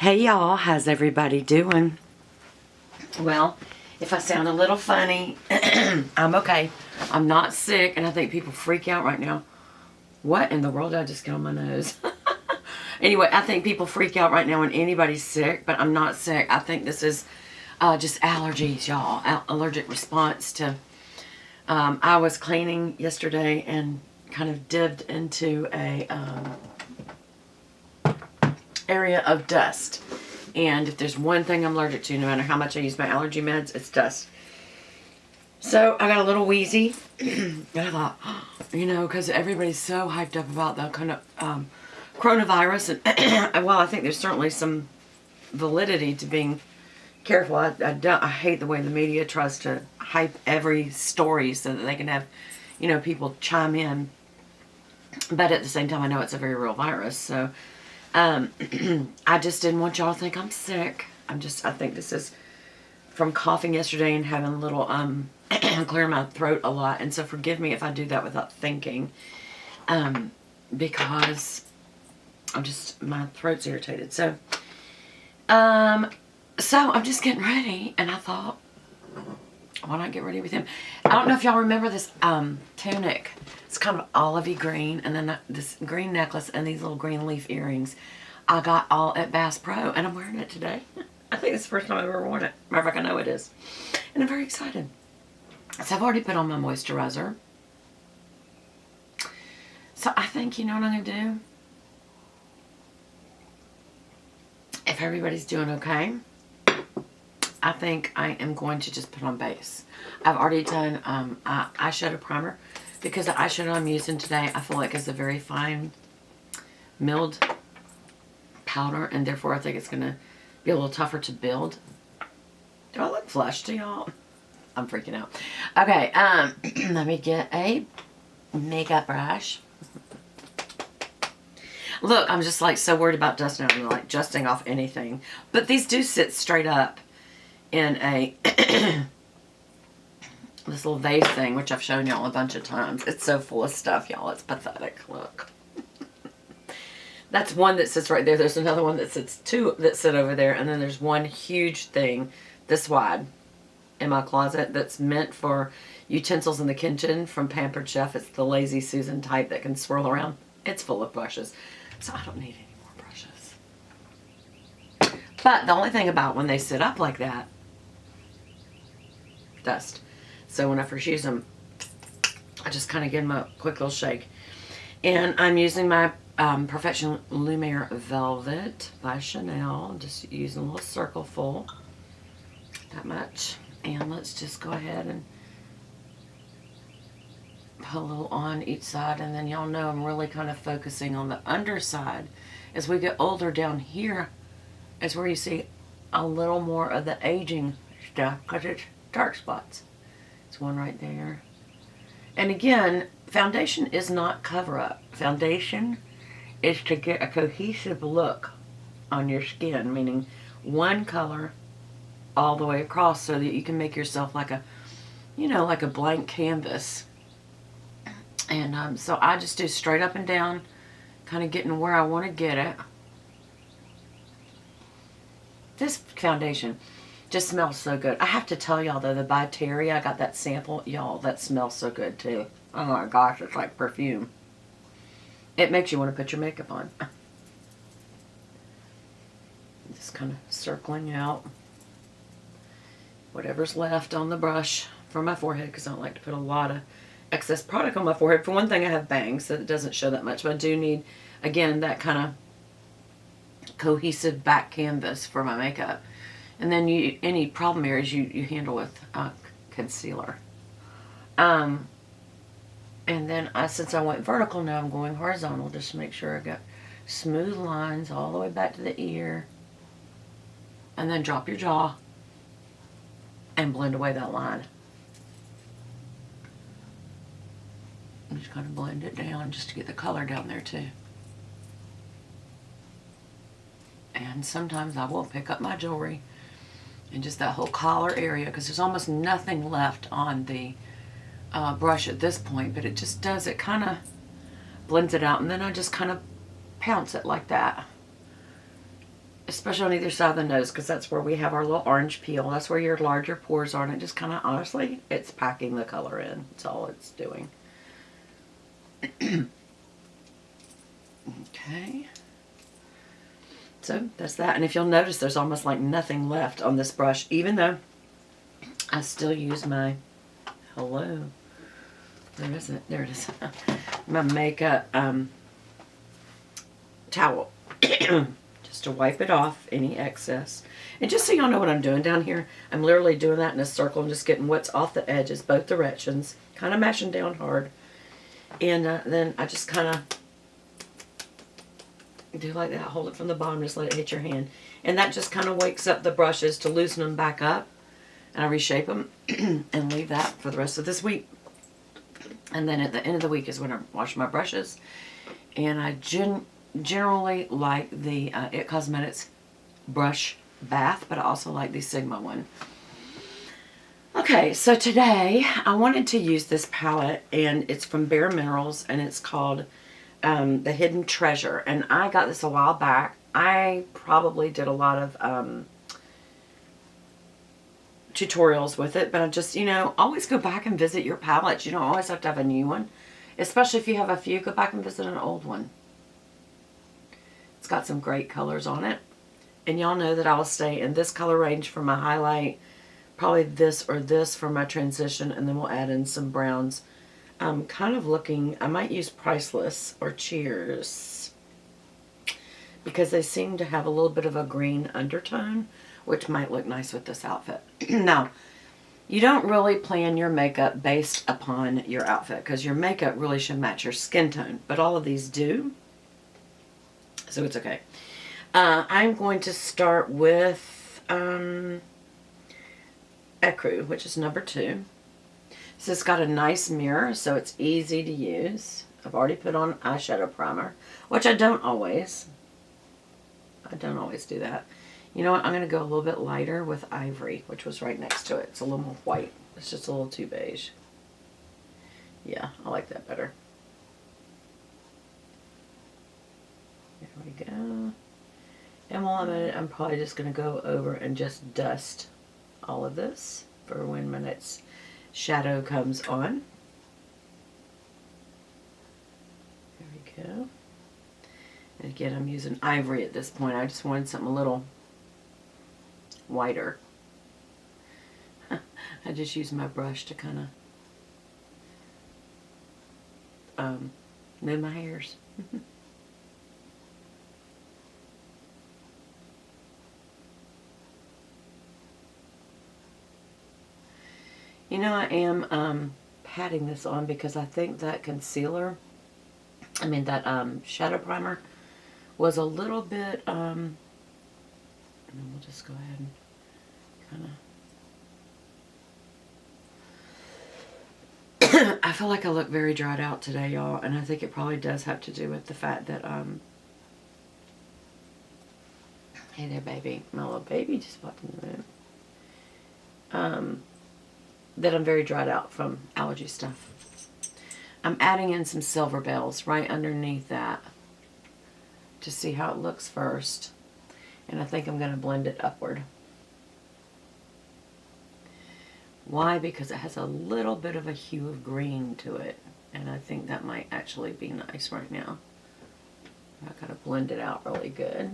Hey y'all, how's everybody doing? Well, if I sound a little funny, I'm okay. I'm not sick, and I think people freak out right now. What in the world did I just get on my nose? Anyway, I think people freak out right now when anybody's sick, but I'm not sick. I think this is just allergies, y'all. Allergic response to... I was cleaning yesterday and kind of dipped into a area of dust. And if there's one thing I'm allergic to, no matter how much I use my allergy meds, it's dust. So I got a little wheezy. And I thought, because everybody's so hyped up about the kind of coronavirus. And well, I think there's certainly some validity to being careful. I hate the way the media tries to hype every story so that they can have, people chime in. But at the same time, I know it's a very real virus. So I just didn't want y'all to think I'm sick. I think this is from coughing yesterday and having a little, clearing my throat a lot. And so forgive me if I do that without thinking, because my throat's irritated. So I'm just getting ready, and I thought, why not get ready with him? I don't know if y'all remember this, tunic. It's kind of olivey green, and then this green necklace and these little green leaf earrings. I got all at Bass Pro, and I'm wearing it today. I think it's the first time I've ever worn it. Matter of fact, I know it is. And I'm very excited. So I've already put on my moisturizer. So I think, you know what I'm going to do? If everybody's doing okay, I think I am going to just put on base. I've already done eyeshadow primer, because the eyeshadow I'm using today, I feel like is a very fine milled powder, and therefore I think it's going to be a little tougher to build. Do I look flushed to y'all? I'm freaking out. Okay, let me get a makeup brush. Look, I'm just like so worried about dust now. I'm like dusting off anything. But these do sit straight up in a this little vase thing, which I've shown y'all a bunch of times. It's so full of stuff, y'all. It's pathetic. Look. That's one that sits right there. There's another one that sits, two that sit over there. And then there's one huge thing this wide in my closet that's meant for utensils in the kitchen from Pampered Chef. It's the Lazy Susan type that can swirl around. It's full of brushes. So I don't need any more brushes. But the only thing about when they sit up like that, dust. So when I first use them, I just kind of give them a quick little shake. And I'm using my Perfection Lumiere Velvet by Chanel. Just using a little circle full. That much. And let's just go ahead and put a little on each side. And then y'all know I'm really kind of focusing on the underside. As we get older, down here is where you see a little more of the aging stuff, because it's dark spots. There's one right there. And again, foundation is not cover-up. Foundation is to get a cohesive look on your skin, meaning one color all the way across, so that you can make yourself like a, like a blank canvas. And so I just do straight up and down, kind of getting where I want to get it. This foundation just smells so good. I have to tell y'all though, the By Terry, I got that sample. Y'all, that smells so good too. Oh my gosh, it's like perfume. It makes you want to put your makeup on. Just kind of circling out whatever's left on the brush for my forehead, because I don't like to put a lot of excess product on my forehead. For one thing, I have bangs, so it doesn't show that much. But I do need, again, that kind of cohesive back canvas for my makeup. And then any problem areas you handle with concealer. And then since I went vertical, now I'm going horizontal, just to make sure I got smooth lines all the way back to the ear. And then drop your jaw and blend away that line. And just kind of blend it down just to get the color down there too. And sometimes I will pick up my jewelry and just that whole collar area, because there's almost nothing left on the brush at this point, but it just does, it kind of blends it out, and then I just kind of pounce it like that. especially on either side of the nose, because that's where we have our little orange peel. That's where your larger pores are, and it just kind of, honestly, it's packing the color in. That's all it's doing. Okay. So that's that. And if you'll notice, there's almost like nothing left on this brush, even though I still use my, hello, where is it? There it is. My makeup towel. Just to wipe it off, any excess. And just so y'all know what I'm doing down here, I'm literally doing that in a circle. I'm just getting what's off the edges, both directions, kind of mashing down hard. And then I just kind of do like that, hold it from the bottom, just let it hit your hand. And that just kind of wakes up the brushes to loosen them back up. And I reshape them and leave that for the rest of this week. And then at the end of the week is when I wash my brushes. And I generally like the It Cosmetics brush bath, but I also like the Sigma one. Okay, so today I wanted to use this palette, and it's from Bare Minerals, and it's called The Hidden Treasure. And I got this a while back. I probably did a lot of tutorials with it, but I just, you know, always go back and visit your palettes. You don't always have to have a new one, especially if you have a few. Go back and visit an old one. It's got some great colors on it, and y'all know that I'll stay in this color range for my highlight, probably this or this for my transition, and then we'll add in some browns. I'm kind of looking, I might use Priceless or Cheers, because they seem to have a little bit of a green undertone, which might look nice with this outfit. Now, you don't really plan your makeup based upon your outfit, because your makeup really should match your skin tone, but all of these do, so it's okay. I'm going to start with Ecru, which is number 2. So it's got a nice mirror, so it's easy to use. I've already put on eyeshadow primer, which I don't always do that. You know what? I'm going to go a little bit lighter with Ivory, which was right next to it. It's a little more white. It's just a little too beige. Yeah, I like that better. There we go. And while I'm at it, I'm probably just going to go over and just dust all of this for when my next shadow comes on. There we go. And again, I'm using Ivory at this point. I just wanted something a little whiter. I just use my brush to kind of move my hairs. You know, I am patting this on because I think that concealer, that shadow primer was a little bit, and we'll just go ahead and kind of, I feel like I look very dried out today, y'all, and I think it probably does have to do with the fact that, hey there, baby, my little baby just walked in the room. That I'm very dried out from allergy stuff. I'm adding in some Silver Bells right underneath that to see how it looks first. And I think I'm going to blend it upward. Why? Because it has a little bit of a hue of green to it. And I think that might actually be nice right now. I gotta blend it out really good.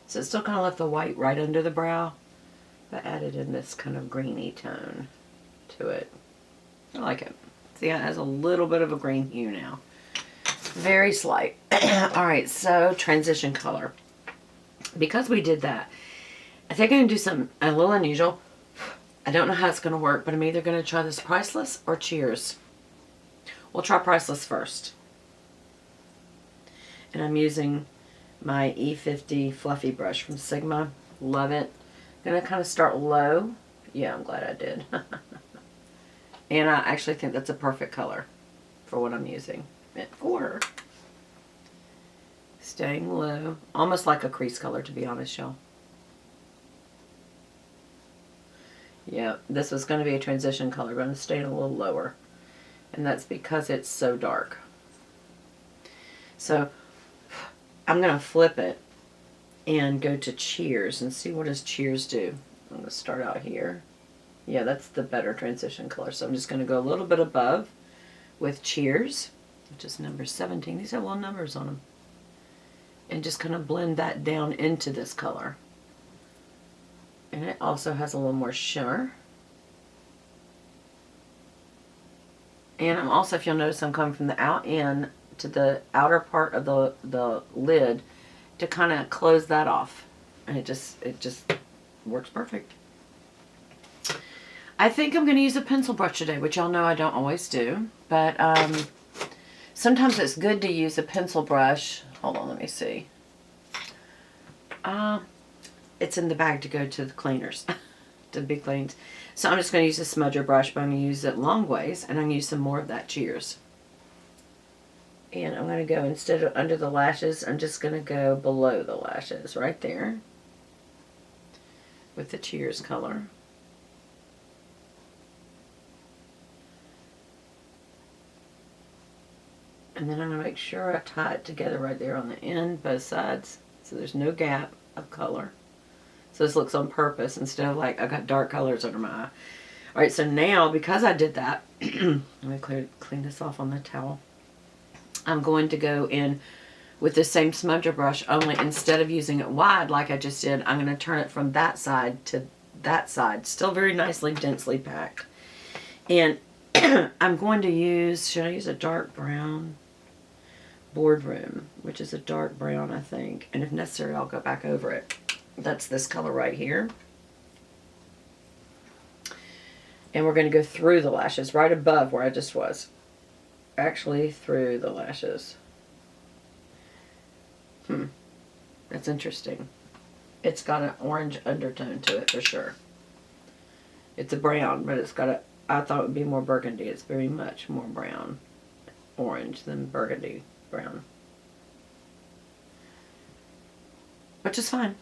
So it still kind of left the white right under the brow, but added in this kind of greeny tone to it. I like it. See, it has a little bit of a green hue now. Very slight. Alright, so transition color. Because we did that, I think I'm going to do something a little unusual. I don't know how it's going to work, but I'm either going to try this Priceless or Cheers. We'll try Priceless first. And I'm using my E50 fluffy brush from Sigma. Love it. I'm going to kind of start low. Yeah, I'm glad I did. And I actually think that's a perfect color for what I'm using it for. Staying low. Almost like a crease color, to be honest, y'all. Yeah, this was going to be a transition color, but I'm staying a little lower. And that's because it's so dark. So, I'm going to flip it and go to Cheers and see what does Cheers do. I'm going to start out here. Yeah, that's the better transition color. So I'm just going to go a little bit above with Cheers, which is number 17. These have little numbers on them. And just kind of blend that down into this color. And it also has a little more shimmer. And I'm also, if you'll notice, I'm coming from the out in to the outer part of the lid to kind of close that off. And it just works perfect. I think I'm going to use a pencil brush today, which y'all know I don't always do. But sometimes it's good to use a pencil brush. Hold on, let me see. It's in the bag to go to the cleaners, to the big cleans. So I'm just going to use a smudger brush, but I'm going to use it long ways, and I'm going to use some more of that Cheers. And I'm going to go, instead of under the lashes, I'm just going to go below the lashes, right there, with the Cheers color. And then I'm going to make sure I tie it together right there on the end, both sides, so there's no gap of color. So this looks on purpose instead of like I got dark colors under my eye. Alright, so now because I did that, let me clean this off on the towel. I'm going to go in with the same smudger brush, only instead of using it wide like I just did, I'm going to turn it from that side to that side. Still very nicely, densely packed. And I'm going to use, should I use a dark brown? Boardroom, which is a dark brown, I think. And if necessary, I'll go back over it. That's this color right here. And we're going to go through the lashes, right above where I just was. Actually, through the lashes. That's interesting. It's got an orange undertone to it for sure. It's a brown, but it's got a, I thought it would be more burgundy. It's very much more brown, orange than burgundy brown. Which is fine.